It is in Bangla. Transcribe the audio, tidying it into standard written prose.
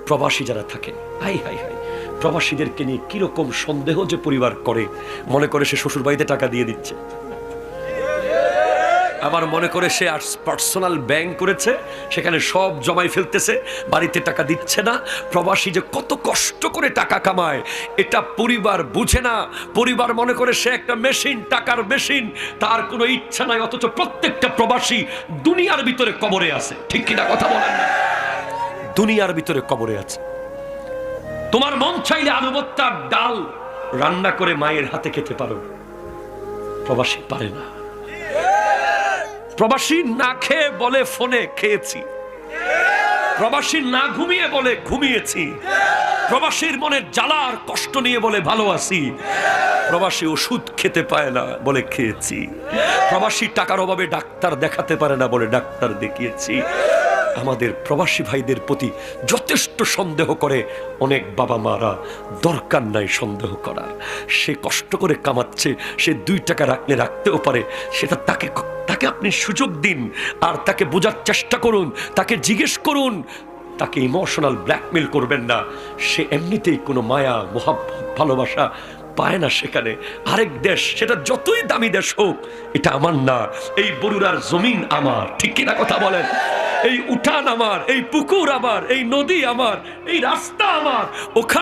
প্রবাসী যারা থাকেন, হাই হাই হাই, প্রবাসীদেরকে নিয়ে কিরকম সন্দেহ যে পরিবার করে, মনে করে সে শ্বশুর বাড়িতে টাকা দিয়ে দিচ্ছে, আবার মনে করে সে আর পার্সোনাল ব্যাংক করেছে, সেখানে সব জমাই ফেলতেছে, বাড়িতে টাকা দিচ্ছে না। প্রবাসী যে কত কষ্ট করে টাকা কামায় এটা পরিবার বুঝে না। পরিবার মনে করে সে একটা মেশিন, টাকার মেশিন, তার কোনো ইচ্ছা নাই। অথচ প্রত্যেকটা প্রবাসী দুনিয়ার ভিতরে কবরে আছে। ঠিক কিনা কথা বলেন না? দুনিয়ার ভিতরে কবরে আছে। তোমার মন চাইলে আলু ভর্তার ডাল রান্না করে মায়ের হাতে খেতে পারো, প্রবাসী পারে না। প্রবাসী না খেয়ে বলে ফোনে খেয়েছি, প্রবাসী না ঘুমিয়ে বলে ঘুমিয়েছি, প্রবাসীর মনের জ্বালা আর কষ্ট নিয়ে বলে ভালো আছি, প্রবাসী ওষুধ খেতে পায় না বলে খেয়েছি, প্রবাসী টাকার অভাবে ডাক্তার দেখাতে পারে না বলে ডাক্তার দেখিয়েছি। আমাদের প্রবাসী ভাইদের প্রতি যথেষ্ট সন্দেহ করে অনেক বাবা মারা। দরকার নাই সন্দেহ করার। সে কষ্ট করে কামাচ্ছে, সে 2 টাকা রাখলে রাখতেও পারে, সেটা তাকে আপনি সুযোগ দিন, আর তাকে বোঝার চেষ্টা করুন, তাকে জিজ্ঞেস করুন, তাকে ইমোশনাল ব্ল্যাকমেল করবেন না। সে এমনিতেই কোনো মায়া মোহাব্বত ভালোবাসা পায় না সেখানে। আরেক দেশ, সেটা যতই দামি দেশ হোক, এটা আমার না। এই বরুড়ার জমিন আমার, ঠিক কিনা কথা বলেন? এই উঠান আমার, এই পুকুর আমার, এই নদী আমার, এই রাস্তা আমার। ওখানে